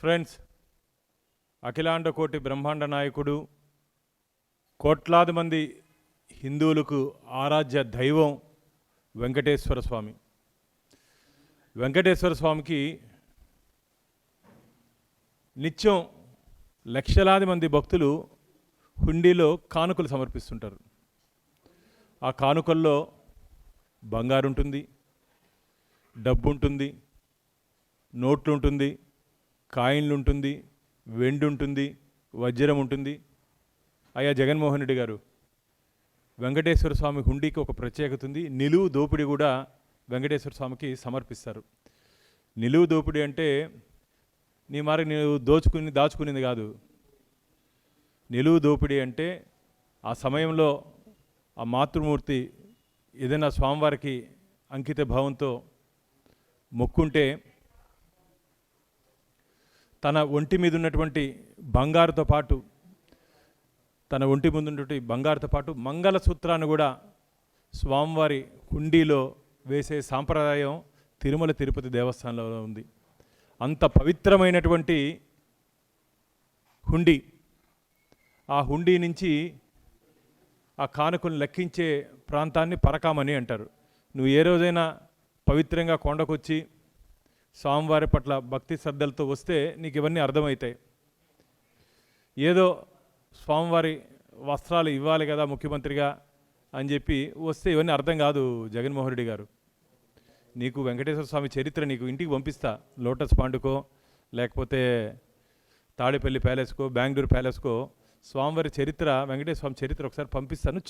Friends, అఖిలాండ కోటి బ్రహ్మాండ నాయకుడు, కోట్లాది మంది హిందువులకు ఆరాధ్య దైవం వెంకటేశ్వర స్వామి. వెంకటేశ్వర స్వామికి నిత్యం లక్షలాది మంది భక్తులు హుండీలో కానుకలు సమర్పిస్తుంటారు. ఆ కానుకల్లో బంగారు ఉంటుంది, డబ్బు ఉంటుంది, నోట్లు ఉంటుంది, కాయిన్లు ఉంటుంది, వెండి ఉంటుంది, వజ్రం ఉంటుంది. అయ్యా జగన్మోహన్ రెడ్డి గారు, వెంకటేశ్వర స్వామి హుండీకి ఒక ప్రత్యేకత ఉంది. నిలువు దోపిడీ కూడా వెంకటేశ్వర స్వామికి సమర్పిస్తారు. నిలువు దోపిడీ అంటే నీ మరి నీవు దాచుకునేది కాదు. నిలువు దోపిడీ అంటే ఆ సమయంలో ఆ మాతృమూర్తి ఏదైనా స్వామివారికి అంకిత భావంతో మొక్కుంటే తన ఒంటి మీద ఉన్నటువంటి బంగారుతో పాటు మంగళసూత్రాన్ని కూడా స్వామివారి హుండీలో వేసే సాంప్రదాయం తిరుమల తిరుపతి దేవస్థానంలో ఉంది. అంత పవిత్రమైనటువంటి హుండీ. ఆ హుండీ నుంచి ఆ కానుకలను లెక్కించే ప్రాంతాన్ని పరకామని అంటారు. నువ్వు ఏ రోజైనా పవిత్రంగా కొండకొచ్చి స్వామివారి పట్ల భక్తి శ్రద్ధలతో వస్తే నీకు ఇవన్నీ అర్థమవుతాయి. ఏదో స్వామివారి వస్త్రాలు ఇవ్వాలి కదా ముఖ్యమంత్రిగా అని చెప్పి వస్తే ఇవన్నీ అర్థం కాదు. జగన్మోహన్ రెడ్డి గారు, నీకు వెంకటేశ్వర స్వామి చరిత్ర నీకు ఇంటికి పంపిస్తా. లోటస్ పాండుకో, లేకపోతే తాడేపల్లి ప్యాలెస్కో, బెంగళూరు ప్యాలెస్కో స్వామివారి చరిత్ర, వెంకటేశ్వర స్వామి చరిత్ర ఒకసారి పంపిస్తాను.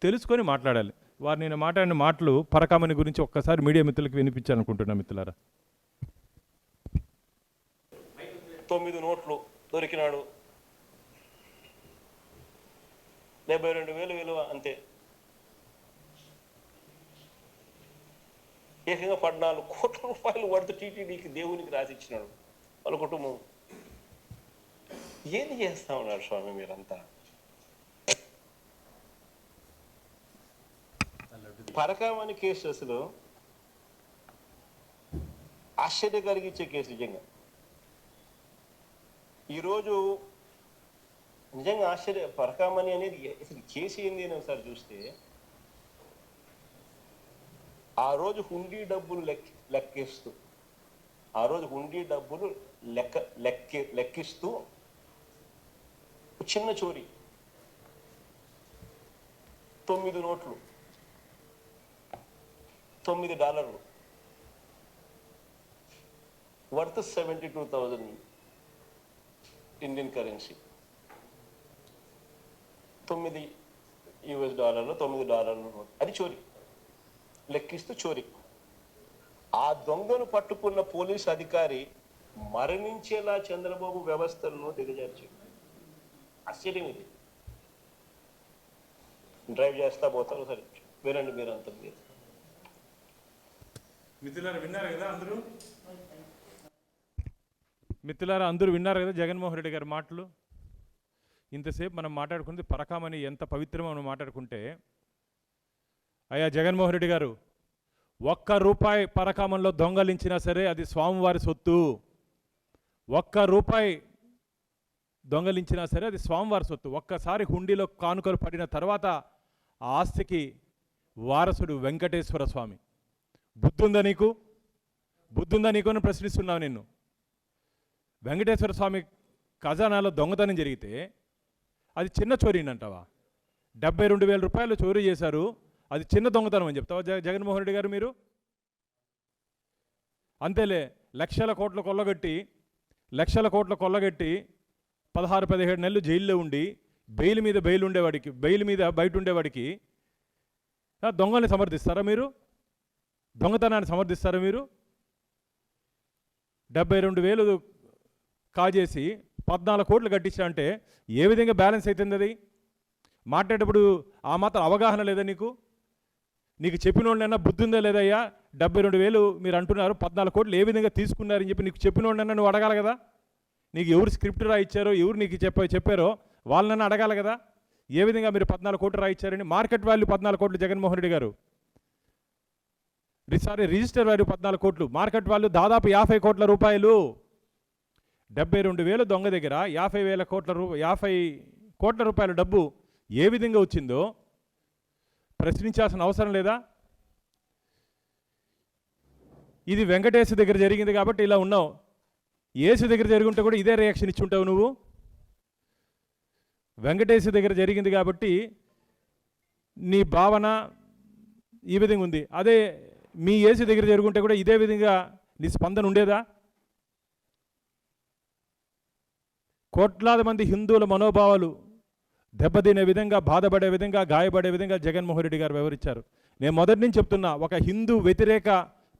తెలుసుకొని మాట్లాడాలి. వారు నేను మాట్లాడిన మాటలు పరకామని గురించి ఒక్కసారి మీడియా మిత్రులకు వినిపించాలనుకుంటున్నా. మిత్రులారా, 9 నోట్లు దొరికినాడు, 72,000 విలువ అంతే. ఏకంగా 14 కోట్ల రూపాయలు వర్త్ టీటీడీకి దేవునికి రాసిచ్చినాడు వాళ్ళ కుటుంబం. ఏది చేస్తా ఉన్నారు స్వామి మీరంతా? పరకామణి కేసు అసలు ఆశ్చర్య కలిగించే కేసు. నిజంగా ఈరోజు నిజంగా ఆశ్చర్య. పరకామణి అనేది అసలు కేసు ఏంది అని ఒకసారి చూస్తే, ఆ రోజు హుండీ డబ్బులు లెక్కిస్తూ చిన్న చోరీ, 9 నోట్లు, $9 వర్త్ 72,000 ఇండియన్ కరెన్సీ. $9 $9 అది చోరీ, లెక్కిస్తూ చోరీ. ఆ దొంగను పట్టుకున్న పోలీస్ అధికారి మరణించేలా చంద్రబాబు వ్యవస్థలను దిగజార్చాడు. ఆశ్చర్యం ఇది. డ్రైవ్ చేస్తా పోతారు. సరే వినండి మీరు అంత. మిత్రులారా అందరూ విన్నారు కదా జగన్మోహన్ రెడ్డి గారి మాటలు. ఇంతసేపు మనం మాట్లాడుకుంది పరకామని ఎంత పవిత్రమో మనం మాట్లాడుకుంటే, అయ్యా జగన్మోహన్ రెడ్డి గారు, ₹1 పరకామంలో దొంగలించినా సరే అది స్వామివారి సొత్తు. ₹1 దొంగలించినా సరే అది స్వామివారి సొత్తు. ఒక్కసారి హుండీలో కానుకలు పడిన తర్వాత ఆ ఆస్తికి వారసుడు వెంకటేశ్వర స్వామి. బుద్ధుందా నీకు అని ప్రశ్నిస్తున్నావు నిన్ను. వెంకటేశ్వర స్వామి ఖజానాలో దొంగతనం జరిగితే అది చిన్న చోరీనంటావా? 72,000 రూపాయలు చోరీ చేశారు, అది చిన్న దొంగతనం అని చెప్తావా జగన్మోహన్ రెడ్డి గారు మీరు? అంతేలే, లక్షల కోట్లు కొల్లగట్టి 16-17 నెలలు జైల్లో ఉండి బెయిల్ మీద బయట ఉండేవాడికి దొంగల్ని సమర్థిస్తారా మీరు? దొంగతనాన్ని సమర్థిస్తారా మీరు? 72,000 కాజేసి 14 కోట్లు కట్టించా అంటే ఏ విధంగా బ్యాలెన్స్ అవుతుంది? అది మాట్లాడేటప్పుడు ఆ మాత్రం అవగాహన లేదా నీకు? చెప్పిన వాళ్ళైనా బుద్ధి ఉందా లేదయ్యా? 72,000 మీరు అంటున్నారు, 14 కోట్లు ఏ విధంగా తీసుకున్నారని చెప్పి నీకు చెప్పిన వాళ్ళైనా నువ్వు అడగాలి కదా. నీకు ఎవరు స్క్రిప్ట్ రాయిచ్చారో, ఎవరు నీకు చెప్పారో వాళ్ళనన్నా అడగాలి కదా. ఏ విధంగా మీరు 14 కోట్లు రాయిచ్చారని? మార్కెట్ వాల్యూ 14 కోట్లు జగన్మోహన్ రెడ్డి గారు. రిజిస్టర్ వాల్యూ 14 కోట్లు, మార్కెట్ వాల్యూ దాదాపు 50 కోట్ల రూపాయలు. 72,000 దొంగ దగ్గర 50 కోట్ల రూపాయల డబ్బు ఏ విధంగా వచ్చిందో ప్రశ్నించాల్సిన అవసరం లేదా? ఇది వెంకటేశ్ దగ్గర జరిగింది కాబట్టి ఇలా ఉన్నావు. యేసు దగ్గర జరుగుంటే కూడా ఇదే రియాక్షన్ ఇచ్చి ఉంటావు నువ్వు. వెంకటేశ్ దగ్గర జరిగింది కాబట్టి నీ భావన ఈ విధంగా ఉంది. అదే మీ యేసు దగ్గర జరుగుంటే కూడా ఇదే విధంగా నీ స్పందన ఉండేదా? కోట్లాది మంది హిందువుల మనోభావాలు దెబ్బతినే విధంగా, బాధపడే విధంగా, గాయపడే విధంగా జగన్మోహన్ రెడ్డి గారు వ్యవహరించారు. నేను మొదటి నుంచి చెప్తున్నా, ఒక హిందూ వ్యతిరేక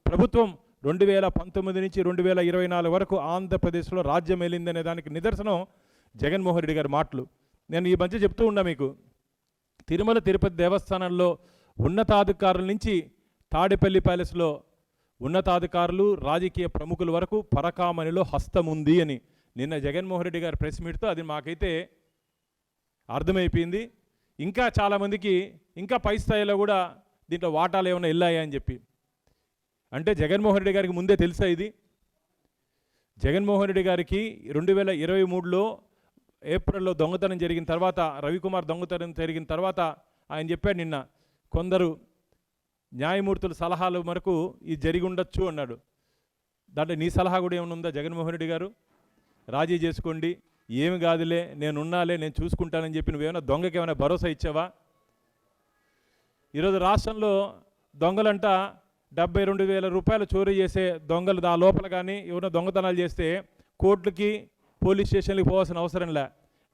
ప్రభుత్వం 2019 నుంచి 2024 వరకు ఆంధ్రప్రదేశ్లో రాజ్యం వెళ్ళిందనే దానికి నిదర్శనం జగన్మోహన్ రెడ్డి గారి మాటలు. నేను ఈ మధ్య చెప్తూ ఉన్నా మీకు, తిరుమల తిరుపతి దేవస్థానంలో ఉన్నతాధికారుల నుంచి తాడేపల్లి ప్యాలెస్లో ఉన్నతాధికారులు, రాజకీయ ప్రముఖుల వరకు పరకామణిలో హస్తం ఉంది అని నిన్న జగన్మోహన్ రెడ్డి గారి ప్రెస్ మీట్తో అది మాకైతే అర్థమైపోయింది. ఇంకా చాలామందికి ఇంకా పై స్థాయిలో కూడా దీంట్లో వాటాలు ఏమైనా వెళ్ళాయా అని చెప్పి. అంటే జగన్మోహన్ రెడ్డి గారికి ముందే తెలుసా ఇది? జగన్మోహన్ రెడ్డి గారికి 2023లో ఏప్రిల్లో దొంగతనం జరిగిన తర్వాత, రవికుమార్ దొంగతనం జరిగిన తర్వాత ఆయన చెప్పాడు నిన్న, కొందరు న్యాయమూర్తుల సలహాల వరకు ఇది జరిగి ఉండొచ్చు అన్నాడు. దాంట్లో నీ సలహా కూడా ఏమైనా ఉందా జగన్మోహన్ రెడ్డి గారు? రాజీ చేసుకోండి, ఏమి కాదులే, నేనున్నాలే, నేను చూసుకుంటానని చెప్పి నువ్వేమైనా దొంగకి ఏమైనా భరోసా ఇచ్చావా? ఈరోజు రాష్ట్రంలో దొంగలంట 72,000 రూపాయలు చోరీ చేసే దొంగలు ఆ లోపల కానీ ఎవరైనా దొంగతనాలు చేస్తే కోర్టులకి, పోలీస్ స్టేషన్లకి పోవాల్సిన అవసరం లే,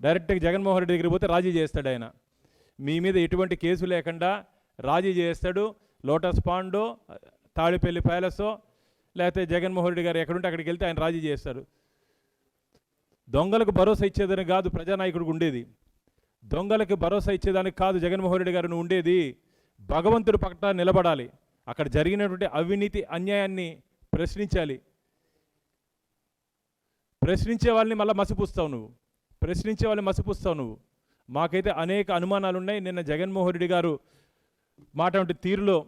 డైరెక్ట్గా జగన్మోహన్ రెడ్డి దగ్గరికి పోతే రాజీ చేస్తాడు ఆయన. మీ మీద ఎటువంటి కేసు లేకుండా రాజీ చేస్తాడు. లోటస్ పాండో, తాడిపల్లి ప్యాలెసో, లేకపోతే జగన్మోహన్ రెడ్డి గారు ఎక్కడుంటే అక్కడికి వెళ్తే ఆయన రాజీ చేస్తారు. దొంగలకు భరోసా ఇచ్చేదని కాదు ప్రజానాయకుడికి ఉండేది. దొంగలకు భరోసా ఇచ్చేదానికి కాదు జగన్మోహన్ రెడ్డి గారు ఉండేది. భగవంతుడి పక్కన నిలబడాలి. అక్కడ జరిగినటువంటి అవినీతి, అన్యాయాన్ని ప్రశ్నించాలి. ప్రశ్నించే వాళ్ళని మళ్ళీ మసిపూస్తావు నువ్వు. మాకైతే అనేక అనుమానాలు ఉన్నాయి. నిన్న జగన్మోహన్ రెడ్డి గారు మాట్లాడే తీరులో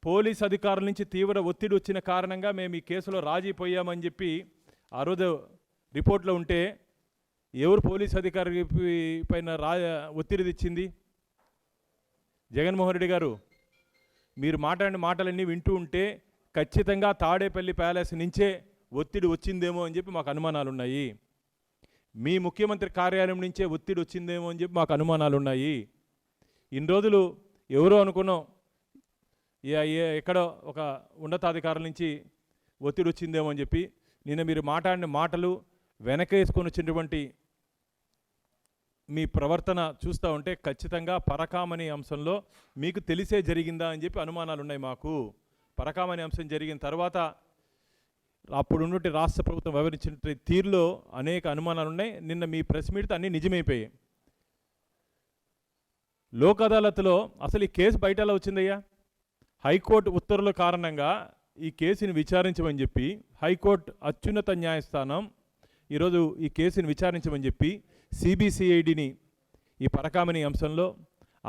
పోలీస్ అధికారుల నుంచి తీవ్ర ఒత్తిడి వచ్చిన కారణంగా మేము ఈ కేసులో రాజీ పోయామని చెప్పి ఆ రోజు రిపోర్ట్లో ఉంటే, ఎవరు పోలీస్ అధికారి పైన ఒత్తిడి తెచ్చింది? జగన్మోహన్ రెడ్డి గారు, మీరు మాట్లాడిన మాటలన్నీ వింటూ ఉంటే ఖచ్చితంగా తాడేపల్లి ప్యాలెస్ నుంచే ఒత్తిడి వచ్చిందేమో అని చెప్పి మాకు అనుమానాలు ఉన్నాయి. మీ ముఖ్యమంత్రి కార్యాలయం నుంచే ఒత్తిడి వచ్చిందేమో అని చెప్పి మాకు అనుమానాలు ఉన్నాయి. ఇన్ని రోజులు ఎవరో అనుకున్నాం, ఎక్కడో ఒక ఉన్నతాధికారుల నుంచి ఒత్తిడి వచ్చిందేమో అని చెప్పి. నిన్న మీరు మాట్లాడిన మాటలు, వెనకేసుకొని వచ్చినటువంటి మీ ప్రవర్తన చూస్తూ ఉంటే ఖచ్చితంగా పరకామణి అంశంలో మీకు తెలిసే జరిగిందా అని చెప్పి అనుమానాలు ఉన్నాయి మాకు. పరకామణి అంశం జరిగిన తర్వాత అప్పుడు ఉన్నట్టు రాష్ట్ర ప్రభుత్వం వివరించిన తీరులో అనేక అనుమానాలు ఉన్నాయి. నిన్న మీ ప్రెస్ మీట్తో అన్నీ నిజమైపోయాయి. లోక్ అదాలత్లో అసలు ఈ కేసు బయట ఎలా వచ్చిందయ్యా? హైకోర్టు ఉత్తర్వుల కారణంగా ఈ కేసుని విచారించమని చెప్పి హైకోర్టు అత్యున్నత న్యాయస్థానం ఈరోజు ఈ కేసుని విచారించమని చెప్పి సిబిసిఐడిని ఈ పరకామణి అంశంలో,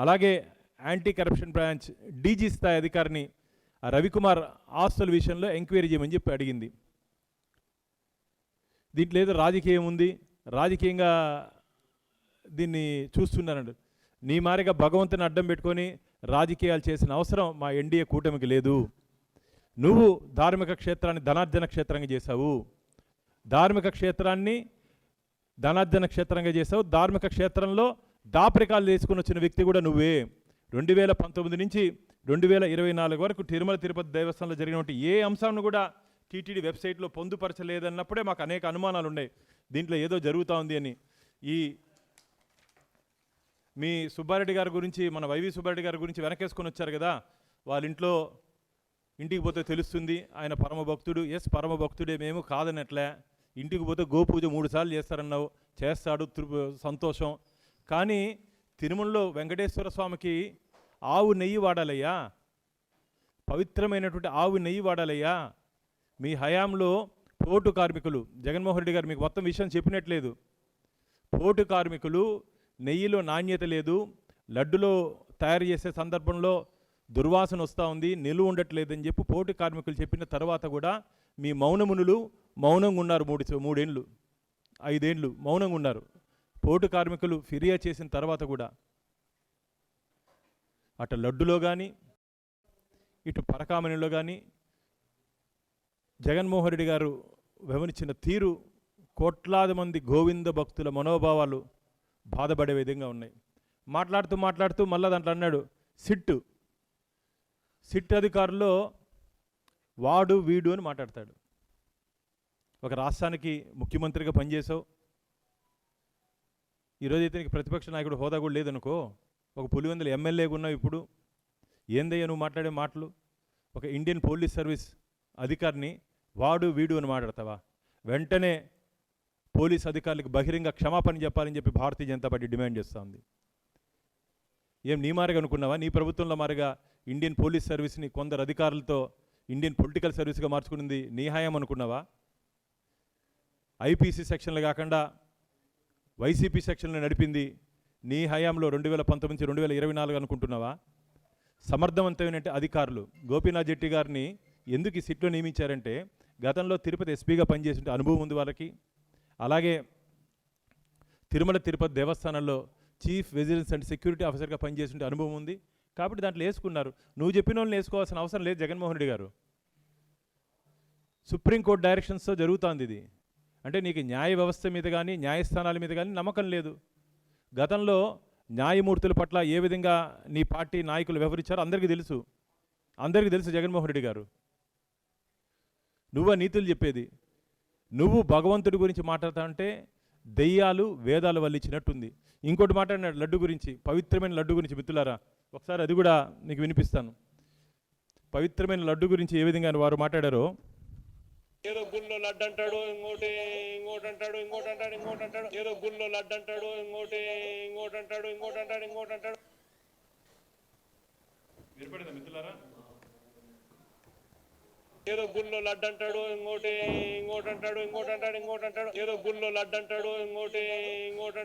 అలాగే యాంటీ కరప్షన్ బ్రాంచ్ డీజీ స్థాయి అధికారిని రవికుమార్ ఆస్తుల విషయంలో ఎంక్వైరీ చేయమని చెప్పి అడిగింది. దీంట్లో ఏదో రాజకీయం ఉంది, రాజకీయంగా దీన్ని చూస్తున్నానండి. నీ మారిగా భగవంతుని అడ్డం పెట్టుకొని రాజకీయాలు చేసిన అవసరం మా ఎన్డీఏ కూటమికి లేదు. నువ్వు ధార్మిక క్షేత్రాన్ని ధనార్జన క్షేత్రంగా చేశావు. ధార్మిక క్షేత్రాన్ని ధనార్జన క్షేత్రంగా చేశావు. ధార్మిక క్షేత్రంలో దాపరికాలు తీసుకుని వచ్చిన వ్యక్తి కూడా నువ్వే. 2019 నుంచి 2024 వరకు తిరుమల తిరుపతి దేవస్థానంలో జరిగినటువంటి ఏ అంశాన్ని కూడా టీటీడీ వెబ్సైట్లో పొందుపరచలేదన్నప్పుడే మాకు అనేక అనుమానాలు ఉన్నాయి, దీంట్లో ఏదో జరుగుతూ ఉంది అని. ఈ మీ సుబ్బారెడ్డి గారి గురించి, మన వైవి సుబ్బారెడ్డి గారి గురించి వెనకేసుకొని వచ్చారు కదా, వాళ్ళ ఇంటికి పోతే తెలుస్తుంది ఆయన పరమభక్తుడు. ఎస్, పరమభక్తుడే, మేము కాదనట్లే. ఇంటికి పోతే గోపూజ 3 సార్లు చేస్తారన్నావు, చేస్తాడు, సంతోషం. కానీ తిరుమలలో వెంకటేశ్వర స్వామికి ఆవు నెయ్యి వాడాలయ్యా, పవిత్రమైనటువంటి ఆవు నెయ్యి వాడాలయ్యా. మీ హయాంలో పోటు కార్మికులు, జగన్మోహన్ రెడ్డి గారు మీకు మొత్తం విషయం చెప్పినట్లేదు. పోటు కార్మికులు, నెయ్యిలో నాణ్యత లేదు, లడ్డులో తయారు చేసే సందర్భంలో దుర్వాసన వస్తూ ఉంది, నిలువ ఉండట్లేదని చెప్పి పోటు కార్మికులు చెప్పిన తర్వాత కూడా మీ మౌనమునులు మౌనంగా ఉన్నారు 3 ఏళ్ళు. 5 ఏళ్ళు మౌనంగా ఉన్నారు. పోటు కార్మికులు ఫిర్యాదు చేసిన తర్వాత కూడా అటు లడ్డులో కానీ ఇటు పరకామణిలో కానీ జగన్మోహన్ రెడ్డి గారు వివరించిన తీరు కోట్లాది మంది గోవింద భక్తుల మనోభావాలు బాధపడే విధంగా ఉన్నాయి. మాట్లాడుతూ మళ్ళా దాంట్లో అన్నాడు సిట్ అధికారుల్లో వాడు వీడు అని మాట్లాడతాడు. ఒక రాష్ట్రానికి ముఖ్యమంత్రిగా పనిచేసావు, ఈరోజైతే నీకు ప్రతిపక్ష నాయకుడు హోదా కూడా లేదనుకో, ఒక పులివెందుల ఎమ్మెల్యేగా ఉన్నావు. ఇప్పుడు ఏందయ్యా నువ్వు మాట్లాడే మాటలు? ఒక ఇండియన్ పోలీస్ సర్వీస్ అధికారిని వాడు వీడు అని మాట్లాడతావా? వెంటనే పోలీస్ అధికారులకు బహిరంగ క్షమాపణ చెప్పాలని చెప్పి భారతీయ జనతా పార్టీ డిమాండ్ చేస్తూ ఉంది. ఏం నీ మారిగా అనుకున్నావా? నీ ప్రభుత్వంలో మారిగా ఇండియన్ పోలీస్ సర్వీస్ని కొందరు అధికారులతో ఇండియన్ పొలిటికల్ సర్వీస్గా మార్చుకున్నది నీ హయాం అనుకున్నావా? ఐపీసీ సెక్షన్లు కాకుండా వైసీపీ సెక్షన్లు నడిపింది నీ హయాంలో 2019 నుంచి 2024 అనుకుంటున్నావా? సమర్థవంతమైన అధికారులు గోపీనాథ్ జెట్టి గారిని ఎందుకు ఈ సిట్లో నియమించారంటే, గతంలో తిరుపతి ఎస్పీగా పనిచేసిన అనుభవం ఉంది వాళ్ళకి. అలాగే తిరుమల తిరుపతి దేవస్థానంలో చీఫ్ విజిలెన్స్ అండ్ సెక్యూరిటీ ఆఫీసర్గా పనిచేసిన అనుభవం ఉంది. కాబట్టి దాంట్లో వేసుకున్నారు. నువ్వు చెప్పిన వాళ్ళని వేసుకోవాల్సిన అవసరం లేదు జగన్మోహన్ రెడ్డి గారు. సుప్రీంకోర్టు డైరెక్షన్స్తో జరుగుతోంది ఇది. అంటే నీకు న్యాయ వ్యవస్థ మీద కానీ న్యాయస్థానాల మీద కానీ నమ్మకం లేదు. గతంలో న్యాయమూర్తుల పట్ల ఏ విధంగా నీ పార్టీ నాయకులు వ్యవహరించారో అందరికీ తెలుసు జగన్మోహన్ రెడ్డి గారు. నువ్వు నీతులు చెప్పేది. నువ్వు భగవంతుడి గురించి మాట్లాడుతా అంటే దెయ్యాలు వేదాలు వల్లించినట్టుంది. ఇంకోటి మాట్లాడినాడు లడ్డు గురించి, పవిత్రమైన లడ్డు గురించి. మిత్రులారా ఒకసారి అది కూడా నీకు వినిపిస్తాను. పవిత్రమైన లడ్డు గురించి ఏ విధంగా వారు మాట్లాడారో. ఏదో గుళ్ళో లడ్డు అంటాడు, ఇంకోటి అంటాడు, ఏదో గుళ్ళో లడ్డు అంటాడు, ఇంకోటి అంటాడు. వినపడిందా మిత్రులారా? ఏదో గుళ్ళో లడ్డు అంటాడు, ఇంకోటి అంటాడు, ఏదో గుళ్ళో లడ్డు అంటాడు, ఇంకోటి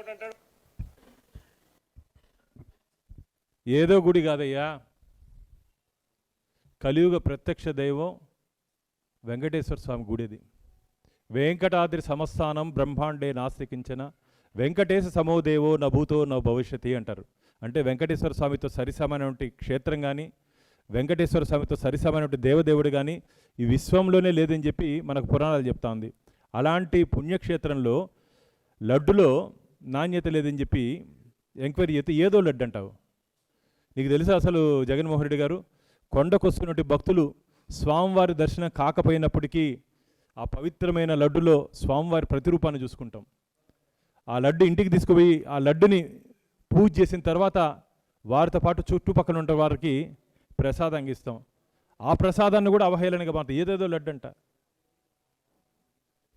అంటాడు. ఏదో గుడి కాదయ్యా, కలియుగ ప్రత్యక్ష దైవం వెంకటేశ్వర స్వామి గుడిది. వెంకటాద్రి సమస్థానం బ్రహ్మాండే నాస్తికించిన వెంకటేశ సమోదేవో నభూతో న భవిష్యతి అంటారు. అంటే వెంకటేశ్వర స్వామితో సరిసమైనటువంటి క్షేత్రం కానీ, వెంకటేశ్వర స్వామితో సరిసమైనటువంటి దేవదేవుడు కానీ ఈ విశ్వంలోనే లేదని చెప్పి మనకు పురాణాలు చెప్తా ఉంది. అలాంటి పుణ్యక్షేత్రంలో లడ్డులో నాణ్యత లేదని చెప్పి ఎంక్వైరీ చేస్తే ఏదో లడ్డు అంటావు. నీకు తెలుసా అసలు జగన్మోహన్ రెడ్డి గారు, కొండకొస్తున్నటువంటి భక్తులు స్వామివారి దర్శనం కాకపోయినప్పటికీ ఆ పవిత్రమైన లడ్డులో స్వామివారి ప్రతిరూపాన్ని చూసుకుంటాం. ఆ లడ్డు ఇంటికి తీసుకుపోయి ఆ లడ్డుని పూజ చేసిన తర్వాత వారితో పాటు చుట్టుపక్కల ఉండే వారికి ప్రసాదంగా ఇస్తాం. ఆ ప్రసాదాన్ని కూడా అవహేళనగా మారుతాం. ఏదేదో లడ్డు అంట.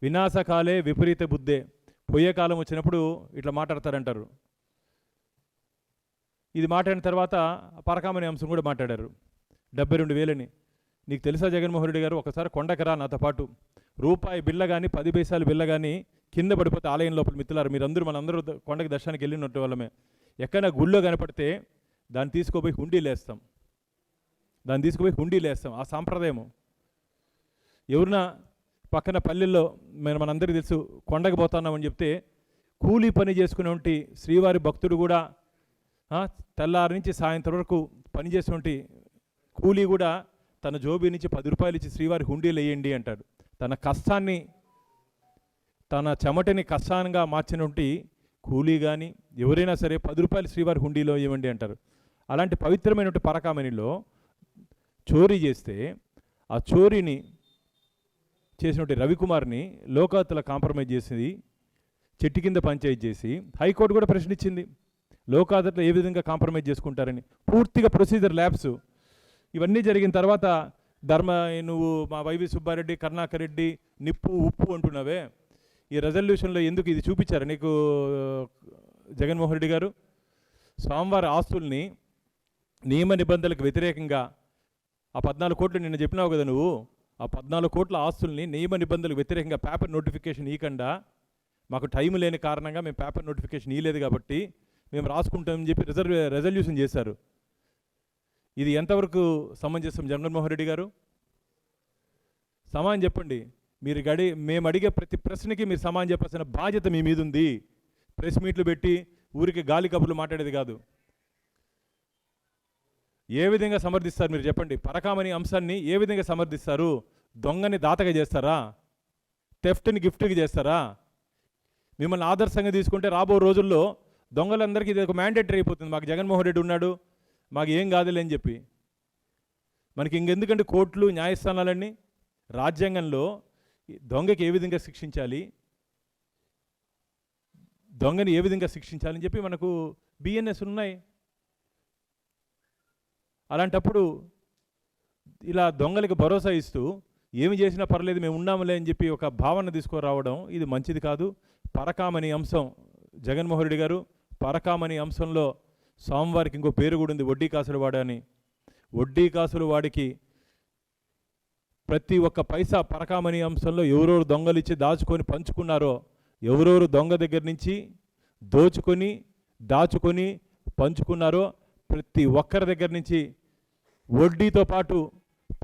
వినాశకాలే విపరీత బుద్ధే, పోయే కాలం వచ్చినప్పుడు ఇట్లా మాట్లాడతారంటారు. ఇది మాట్లాడిన తర్వాత పరకామణి అంశం కూడా మాట్లాడారు. 72,000 నీకు తెలుసా జగన్మోహన్ రెడ్డి గారు? ఒకసారి కొండకరా నాతో పాటు. రూపాయి బిల్ల కానీ 10 పైసలు బిల్ల కానీ కింద పడిపోతే ఆలయం లోపల మిత్రులారు మీరందరూ మనందరూ కొండకి దర్శనానికి వెళ్ళినట్టు వాళ్ళమే. ఎక్కడైనా గుళ్ళో కనపడితే దాన్ని తీసుకుపోయి హుండీలు వేస్తాం. ఆ సాంప్రదాయము. ఎవరినా పక్కన పల్లెల్లో మనందరికీ తెలుసు, కొండకి పోతున్నామని చెప్తే కూలీ పని చేసుకునేటువంటి శ్రీవారి భక్తుడు కూడా తెల్లారి నుంచి సాయంత్రం వరకు పనిచేసేటువంటి కూలీ కూడా తన జోబీ నుంచి 10 రూపాయలు ఇచ్చి శ్రీవారి హుండీలు వేయండి అంటాడు. తన కష్టాన్ని, తన చెమటని కష్టానంగా మార్చినటువంటి కూలీ కానీ ఎవరైనా సరే 10 రూపాయలు శ్రీవారి హుండీలో ఇవ్వండి అంటారు. అలాంటి పవిత్రమైనటువంటి పరకామణిలో చోరీ చేస్తే ఆ చోరీని చేసినటువంటి రవికుమార్ని లోకాయుక్తలో కాంప్రమైజ్ చేసి చెట్టు కింద పంచాయతీ చేసి హైకోర్టు కూడా ప్రశ్నించింది. లోకాయుక్తలో ఏ విధంగా కాంప్రమైజ్ చేసుకుంటారని. పూర్తిగా ప్రొసీజర్ ల్యాబ్స్ ఇవన్నీ జరిగిన తర్వాత నువ్వు మా వైవి సుబ్బారెడ్డి, కరుణాకర్ రెడ్డి నిప్పు ఉప్పు అంటున్నావే, ఈ రెజల్యూషన్లో ఎందుకు ఇది చూపించారు నీకు జగన్మోహన్ రెడ్డి గారు? స్వామివారి ఆస్తుల్ని నియమ నిబంధనలకు వ్యతిరేకంగా ఆ 14 కోట్లు నిన్న చెప్పినావు కదా నువ్వు, ఆ 14 కోట్ల ఆస్తుల్ని నియమ నిబంధనలకు వ్యతిరేకంగా పేపర్ నోటిఫికేషన్ ఇవ్వకుండా, మాకు టైం లేని కారణంగా మేము పేపర్ నోటిఫికేషన్ ఇవ్వలేదు కాబట్టి మేము రాసుకుంటామని చెప్పి రెజల్యూషన్ చేశారు. ఇది ఎంతవరకు సమంజసం జగన్మోహన్ రెడ్డి గారు? సమానం చెప్పండి. మేము అడిగే ప్రతి ప్రశ్నకి మీరు సమాధానం చెప్పాల్సిన బాధ్యత మీ మీద ఉంది. ప్రెస్ మీట్లు పెట్టి ఊరికి గాలి కబుర్లు మాట్లాడేది కాదు. ఏ విధంగా సమర్థిస్తారు మీరు చెప్పండి? పరకామణి అంశాన్ని ఏ విధంగా సమర్థిస్తారు? దొంగని దాతగా చేస్తారా? థెఫ్ట్ని గిఫ్ట్కి చేస్తారా? మిమ్మల్ని ఆదర్శంగా తీసుకుంటే రాబో రోజుల్లో దొంగలందరికీ ఇది ఒక మ్యాండేటరీ అయిపోతుంది. మాకు జగన్మోహన్ రెడ్డి ఉన్నాడు, మాకు ఏం కాదులే అని చెప్పి. మనకి ఇంకెందుకంటే కోర్టులు, న్యాయస్థానాలన్నీ? రాజ్యాంగంలో దొంగకి ఏ విధంగా శిక్షించాలి, దొంగని ఏ విధంగా శిక్షించాలని చెప్పి మనకు బిఎన్ఎస్ ఉన్నాయి. అలాంటప్పుడు ఇలా దొంగలకి భరోసా ఇస్తూ ఏమి చేసినా పర్లేదు మేము ఉన్నాములే అని చెప్పి ఒక భావన తీసుకురావడం ఇది మంచిది కాదు. పరకామణి అంశం, జగన్మోహన్ రెడ్డి గారు పరకామణి అంశంలో స్వామివారికి ఇంకో పేరు కూడా ఉంది, వడ్డీ కాసుల వాడు అని. వడ్డీ కాసుల వాడికి ప్రతి ఒక్క పైసా పరకామణి అంశంలో ఎవరెవరు దొంగలిచ్చి దాచుకొని పంచుకున్నారో, ఎవరెవరు దొంగ దగ్గర నుంచి దాచుకొని పంచుకున్నారో ప్రతి ఒక్కరి దగ్గర నుంచి వడ్డీతో పాటు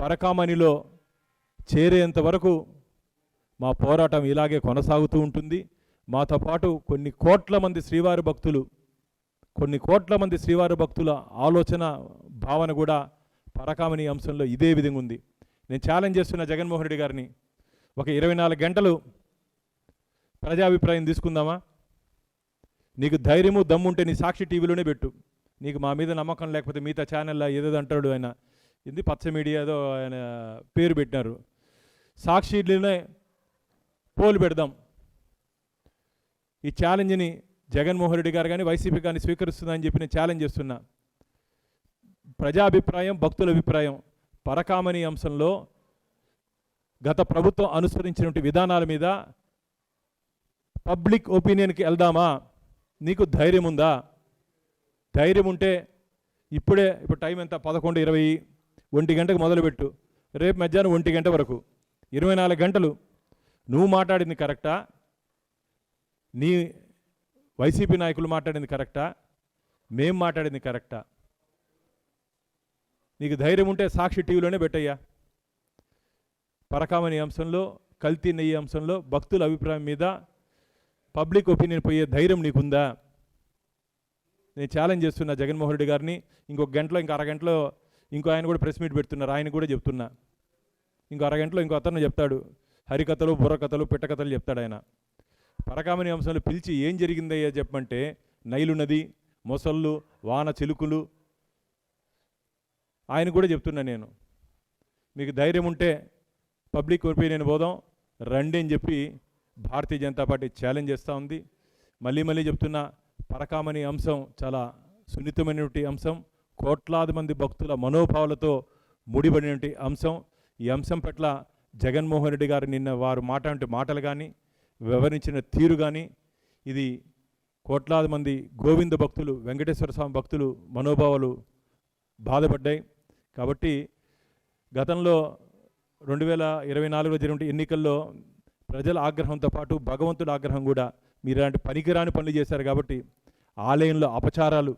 పరకామణిలో చేరేంత వరకు మా పోరాటం ఇలాగే కొనసాగుతూ ఉంటుంది. మాతో పాటు కొన్ని కోట్ల మంది శ్రీవారి భక్తుల ఆలోచన భావన కూడా పరకామణి అంశంలో ఇదే విధంగా ఉంది. నేను ఛాలెంజ్ చేస్తున్న జగన్మోహన్ రెడ్డి గారిని, ఒక 24 గంటలు ప్రజాభిప్రాయం తీసుకుందామా? నీకు ధైర్యము దమ్ముంటే నీ సాక్షి టీవీలోనే పెట్టు. నీకు మా మీద నమ్మకం లేకపోతే మిగతా ఛానల్లో ఏదేదో అంటాడు ఆయన, ఇది పచ్చ మీడియా ఏదో ఆయన పేరు పెట్టినారు, సాక్షిలోనే పోలు పెడదాం. ఈ ఛాలెంజ్ని జగన్మోహన్ రెడ్డి గారు కానీ వైసీపీ కానీ స్వీకరిస్తుందని చెప్పి నేను ఛాలెంజ్ చేస్తున్నా. ప్రజాభిప్రాయం, భక్తుల అభిప్రాయం పరకామణి అంశంలో గత ప్రభుత్వం అనుసరించినటువంటి విధానాల మీద పబ్లిక్ ఒపీనియన్కి వెళ్దామా? నీకు ధైర్యం ఉందా? ధైర్యం ఉంటే ఇప్పుడు టైం ఎంత? 11:20, 1 గంటకు మొదలుపెట్టు, రేపు మధ్యాహ్నం 1 గంట వరకు 24 గంటలు నువ్వు మాట్లాడింది కరెక్టా, నీ వైసీపీ నాయకులు మాట్లాడింది కరెక్టా, మేం మాట్లాడింది కరెక్టా? నీకు ధైర్యం ఉంటే సాక్షి టీవీలోనే పెట్టయ్యా. పరకామణి అంశంలో, కల్తీ నెయ్యి అంశంలో భక్తుల అభిప్రాయం మీద పబ్లిక్ ఒపీనియన్ పోయే ధైర్యం నీకుందా? నేను ఛాలెంజ్ చేస్తున్నా జగన్మోహన్ రెడ్డి గారిని. ఇంకొక గంటలో, ఇంకో అరగంటలో ఇంకో ఆయన కూడా ప్రెస్ మీట్ పెడుతున్నారు, ఆయన కూడా చెప్తున్నా. ఇంకో అరగంటలో ఇంకో అతను చెప్తాడు, హరికథలు, బుర్రకథలు, పిట్టకథలు చెప్తాడు ఆయన. పరకామణి అంశంలో పిలిచి ఏం జరిగిందయ్యా చెప్పమంటే, నైలు నది, మొసళ్ళు, వాన చిలుకులు, ఆయన కూడా చెప్తున్నా నేను. మీకు ధైర్యం ఉంటే పబ్లిక్ ఒపీనియన్ పోదాం రండి అని చెప్పి భారతీయ జనతా పార్టీ ఛాలెంజ్ చేస్తూ ఉంది. మళ్ళీ చెప్తున్నా, పరకామణి అంశం చాలా సున్నితమైనటువంటి అంశం, కోట్లాది మంది భక్తుల మనోభావాలతో ముడిపడినటువంటి అంశం. ఈ అంశం పట్ల జగన్మోహన్ రెడ్డి గారు నిన్న వారు మాటలు కానీ, వివరించిన తీరు కానీ, ఇది కోట్లాది మంది గోవింద భక్తులు, వెంకటేశ్వర స్వామి భక్తులు మనోభావాలు బాధపడ్డాయి. కాబట్టి గతంలో 2024లో జరిగిన ఎన్నికల్లో ప్రజల ఆగ్రహంతో పాటు భగవంతుడి ఆగ్రహం కూడా, మీరు ఇలాంటి పనికిరాని పనులు చేశారు కాబట్టి ఆలయంలో అపచారాలు,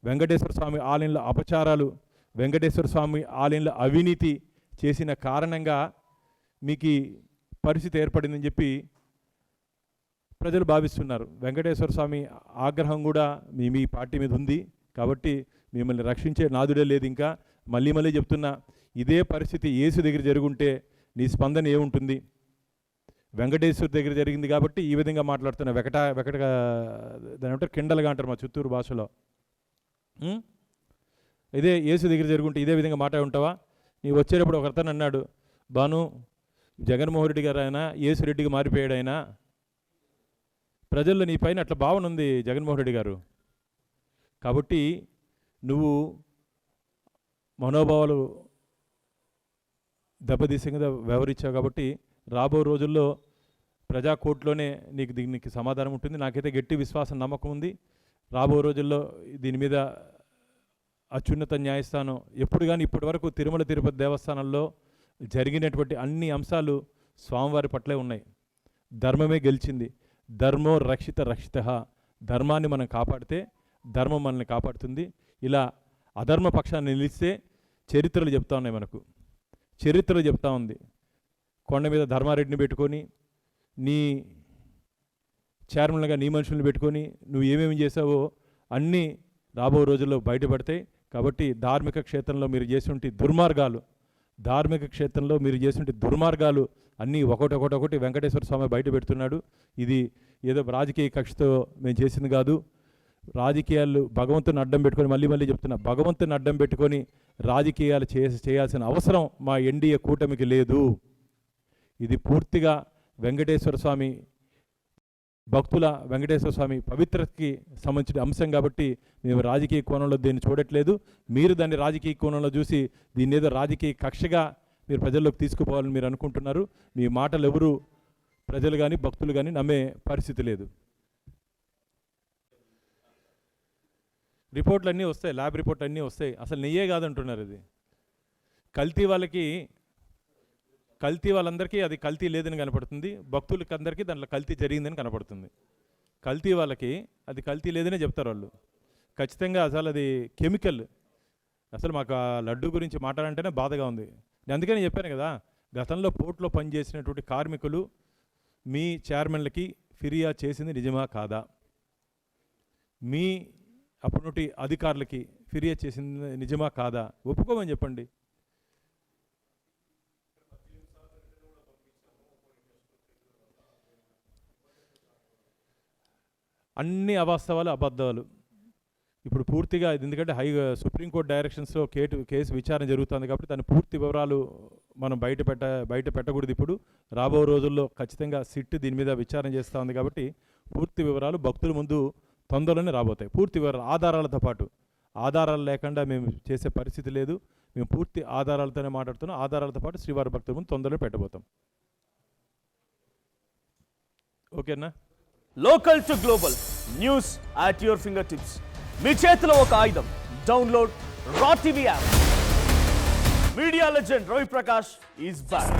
వెంకటేశ్వర స్వామి ఆలయంలో అపచారాలు, వెంకటేశ్వర స్వామి ఆలయంలో అవినీతి చేసిన కారణంగా మీకు పరిస్థితి ఏర్పడిందని చెప్పి ప్రజలు భావిస్తున్నారు. వెంకటేశ్వర స్వామి ఆగ్రహం కూడా మీ పార్టీ మీద ఉంది కాబట్టి మిమ్మల్ని రక్షించే నాదుడే లేదు. ఇంకా మళ్ళీ చెప్తున్నా, ఇదే పరిస్థితి యేసు దగ్గర జరుగుంటే నీ స్పందన ఏముంటుంది? వెంకటేశ్వర దగ్గర జరిగింది కాబట్టి ఈ విధంగా మాట్లాడుతున్నా. వెకటగా దాని అంటే కిండలుగా అంటారు మా చిత్తూరు భాషలో. ఇదే యేసు దగ్గర జరుగుంటే ఇదే విధంగా మాట్లాడుంటావా? నీ వచ్చేటప్పుడు ఒక అతను అన్నాడు, బాను జగన్మోహన్ రెడ్డి గారు ఆయన యేసు రెడ్డిగా మారిపోయాడు ఆయన. ప్రజల్లో నీ పైన అట్లా భావన ఉంది జగన్మోహన్ రెడ్డి గారు. కాబట్టి నువ్వు మనోభావాలు దెబ్బతీసేగా వ్యవహరించావు. కాబట్టి రాబో రోజుల్లో ప్రజా కోర్టులోనే దీనికి సమాధానం ఉంటుంది. నాకైతే గట్టి విశ్వాసం, నమ్మకం ఉంది. రాబో రోజుల్లో దీని మీద అత్యున్నత న్యాయస్థానం ఎప్పుడు కానీ ఇప్పటి వరకు తిరుమల తిరుపతి దేవస్థానంలో జరిగినటువంటి అన్ని అంశాలు స్వామివారి పట్లే ఉన్నాయి. ధర్మమే గెలిచింది. ధర్మో రక్షిత. ధర్మాన్ని మనం కాపాడితే ధర్మం మనల్ని కాపాడుతుంది. ఇలా అధర్మ పక్షాన్ని నిలిస్తే చరిత్రలు చెప్తా ఉన్నాయి. మనకు చరిత్రలు చెప్తా ఉంది. కొండ మీద ధర్మారెడ్డిని పెట్టుకొని, నీ చైర్మన్గా నీ మనుషుల్ని పెట్టుకొని నువ్వు ఏమేమి చేసావో అన్నీ రాబో రోజుల్లో బయటపడతాయి. కాబట్టి ధార్మిక క్షేత్రంలో మీరు చేసినటువంటి దుర్మార్గాలు అన్నీ ఒకటి వెంకటేశ్వర స్వామి బయట పెడుతున్నాడు. ఇది ఏదో రాజకీయ కక్షతో మేము చేసింది కాదు. రాజకీయాలు భగవంతుని అడ్డం పెట్టుకొని, మళ్ళీ చెప్తున్నా, భగవంతుని అడ్డం పెట్టుకొని రాజకీయాలు చేయాల్సిన అవసరం మా ఎన్డీఏ కూటమికి లేదు. ఇది పూర్తిగా వెంకటేశ్వర స్వామి భక్తుల, వెంకటేశ్వర స్వామి పవిత్రతకి సంబంధించిన అంశం కాబట్టి మేము రాజకీయ కోణంలో దీన్ని చూడట్లేదు. మీరు దాన్ని రాజకీయ కోణంలో చూసి దీన్ని ఏదో రాజకీయ కక్షగా మీరు ప్రజల్లోకి తీసుకుపోవాలని మీరు అనుకుంటున్నారు. మీ మాటలు ఎవరు ప్రజలు కానీ భక్తులు కానీ నమ్మే పరిస్థితి లేదు. రిపోర్ట్లు అన్నీ వస్తాయి, ల్యాబ్ రిపోర్ట్లు అన్నీ వస్తాయి. అసలు నెయ్యే కాదంటున్నారు. ఇది కల్తీ వాళ్ళందరికీ అది కల్తీ లేదని కనపడుతుంది, భక్తులకి అందరికీ దాంట్లో కల్తీ జరిగిందని కనపడుతుంది. కల్తీ వాళ్ళకి అది కల్తీ లేదనే చెప్తారు వాళ్ళు. ఖచ్చితంగా అసలు అది కెమికల్. అసలు మాకు ఆ లడ్డు గురించి మాట్లాడంటేనే బాధగా ఉంది. నేను అందుకని చెప్పాను కదా, గతంలో పోర్ట్లో పనిచేసినటువంటి కార్మికులు మీ చైర్మన్లకి ఫిర్యాదు చేసింది నిజమా కాదా? మీ అప్పటి అధికారులకి ఫిర్యాదు చేసింది నిజమా కాదా? ఒప్పుకోమని చెప్పండి. అన్ని అవాస్తవాలు, అబద్ధాలు. ఇప్పుడు పూర్తిగా ఎందుకంటే సుప్రీంకోర్టు డైరెక్షన్స్లో కేసు విచారణ జరుగుతుంది కాబట్టి దాని పూర్తి వివరాలు మనం బయట పెట్టకూడదు. ఇప్పుడు రాబో రోజుల్లో ఖచ్చితంగా సిట్ దీని మీద విచారణ చేస్తూ ఉంది కాబట్టి పూర్తి వివరాలు భక్తుల ముందు తొందరలోనే రాబోతాయి. పూర్తి వివరాలు ఆధారాలతో పాటు. ఆధారాలు లేకుండా మేము చేసే పరిస్థితి లేదు. మేము పూర్తి ఆధారాలతోనే మాట్లాడుతున్నాం. ఆధారాలతో పాటు శ్రీవారి భక్తుల ముందు తొందరలో పెట్టబోతాం. ఓకేనా? Local to global news at your finger tips. మీ చేతిలో ఒక ఆయుధం. డౌన్లోడ్ రా TV app. Media legend Ravi Prakash is back.